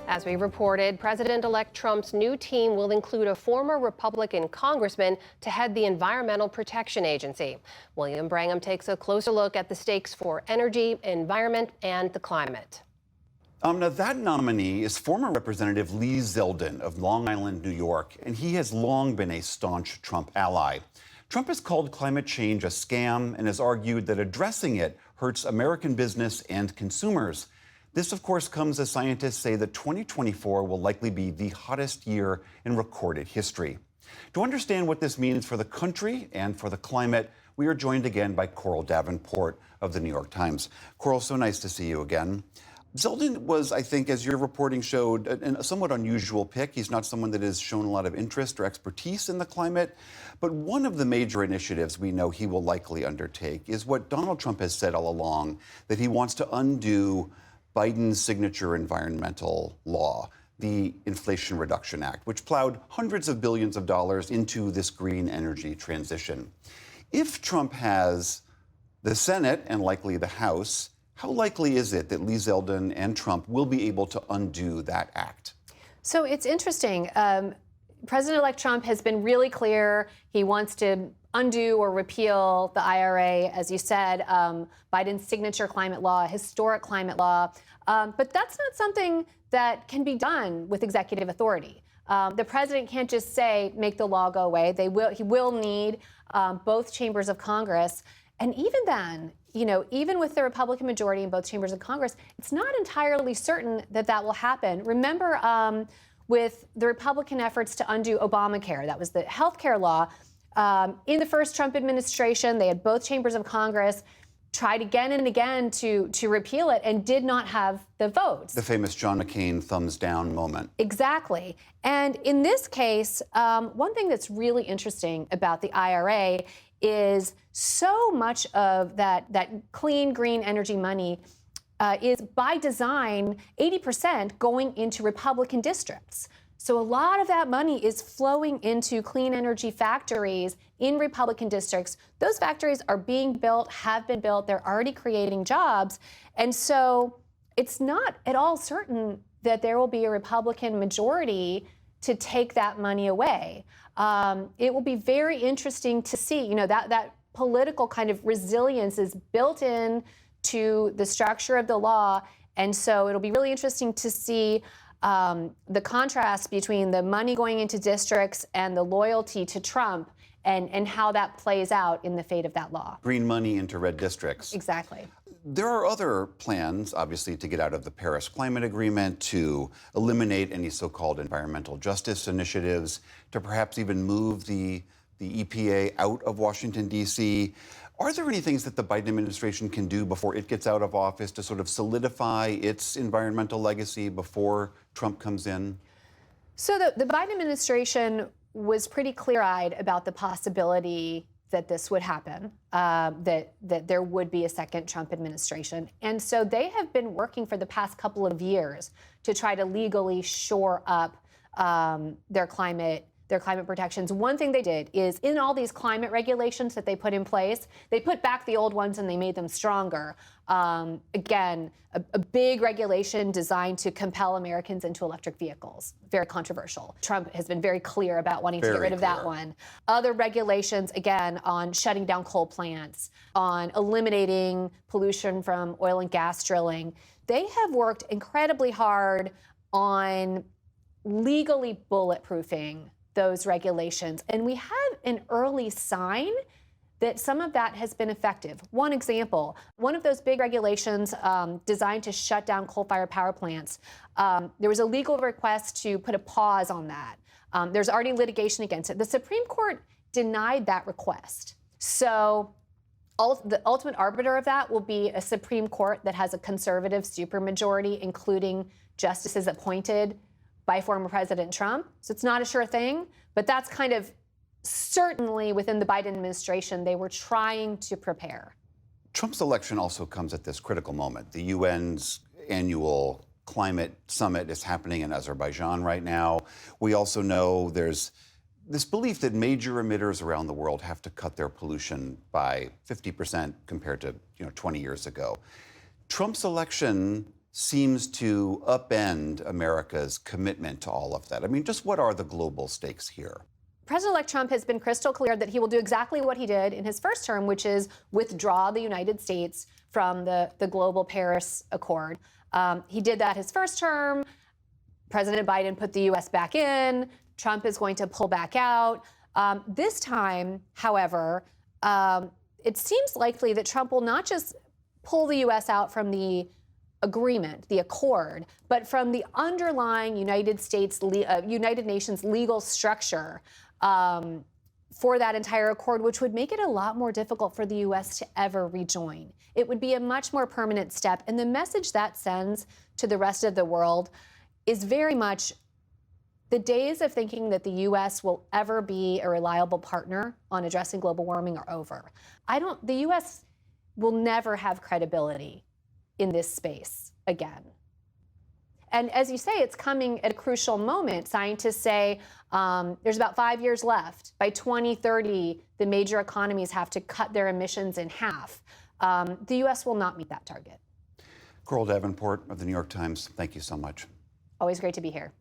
As we reported, President-elect Trump's new team will include a former Republican congressman to head the Environmental Protection Agency. William Brangham takes a closer look at the stakes for energy, environment, and the climate. Now, that nominee is former Representative Lee Zeldin of Long Island, New York, and he has long been a staunch Trump ally. Trump has called climate change a scam and has argued that addressing it hurts American business and consumers. This, of course, comes as scientists say that 2024 will likely be the hottest year in recorded history. To understand what this means for the country and for the climate, we are joined again by Coral Davenport of the New York Times. Coral, so nice to see you again. Zeldin was, I think, as your reporting showed, a somewhat unusual pick. He's not someone that has shown a lot of interest or expertise in the climate. But one of the major initiatives we know he will likely undertake is what Donald Trump has said all along, that he wants to undo Biden's signature environmental law, the Inflation Reduction Act, which plowed hundreds of billions of dollars into this green energy transition. If Trump has the Senate and likely the House, how likely is it that Lee Zeldin and Trump will be able to undo that act? So it's interesting. President-elect Trump has been really clear. He wants to undo or repeal the IRA, as you said, Biden's signature climate law, historic climate law. But that's not something that can be done with executive authority. The president can't just say, make the law go away. He will need both chambers of Congress. And even then, even with the Republican majority in both chambers of Congress, it's not entirely certain that that will happen. Remember, with the Republican efforts to undo Obamacare, that was the health care law, in the first Trump administration, they had both chambers of Congress tried again and again to repeal it and did not have the votes. The famous John McCain thumbs down moment. Exactly. And in this case, one thing that's really interesting about the IRA is so much of that clean, green energy money is by design 80% going into Republican districts. So a lot of that money is flowing into clean energy factories in Republican districts. Those factories are being built, have been built, they're already creating jobs. And so it's not at all certain that there will be a Republican majority to take that money away. It will be very interesting to see, that political kind of resilience is built in to the structure of the law. And so it'll be really interesting to see the contrast between the money going into districts and the loyalty to Trump and how that plays out in the fate of that law. Green money into red districts. Exactly. There are other plans, obviously, to get out of the Paris Climate Agreement, to eliminate any so-called environmental justice initiatives, to perhaps even move the EPA out of Washington, D.C. Are there any things that the Biden administration can do before it gets out of office to sort of solidify its environmental legacy before Trump comes in? So the Biden administration was pretty clear-eyed about the possibility that this would happen, that there would be a second Trump administration. And so they have been working for the past couple of years to try to legally shore up their climate protections. One thing they did is in all these climate regulations that they put in place, they put back the old ones and they made them stronger. Again, a big regulation designed to compel Americans into electric vehicles. Very controversial. Trump has been very clear about wanting to get rid of that one. Other regulations, again, on shutting down coal plants, on eliminating pollution from oil and gas drilling. They have worked incredibly hard on legally bulletproofing those regulations. And we have an early sign that some of that has been effective. One example, one of those big regulations designed to shut down coal-fired power plants, there was a legal request to put a pause on that. There's already litigation against it. The Supreme Court denied that request. So the ultimate arbiter of that will be a Supreme Court that has a conservative supermajority, including justices appointed by former President Trump. So it's not a sure thing, but that's kind of certainly within the Biden administration, they were trying to prepare. Trump's election also comes at this critical moment. The UN's annual climate summit is happening in Azerbaijan right now. We also know there's this belief that major emitters around the world have to cut their pollution by 50% compared to 20 years ago. Trump's election seems to upend America's commitment to all of that. I mean, just what are the global stakes here? President-elect Trump has been crystal clear that he will do exactly what he did in his first term, which is withdraw the United States from the global Paris Accord. He did that his first term. President Biden put the U.S. back in. Trump is going to pull back out. This time, however, it seems likely that Trump will not just pull the U.S. out from the agreement, the accord, but from the underlying United Nations legal structure for that entire accord, which would make it a lot more difficult for the U.S. to ever rejoin. It would be a much more permanent step. And the message that sends to the rest of the world is very much the days of thinking that the U.S. will ever be a reliable partner on addressing global warming are over. The U.S. will never have credibility in this space again. And as you say, it's coming at a crucial moment. Scientists say there's about 5 years left. By 2030, the major economies have to cut their emissions in half. The U.S. will not meet that target. Coral Davenport of the New York Times, thank you so much. Always great to be here.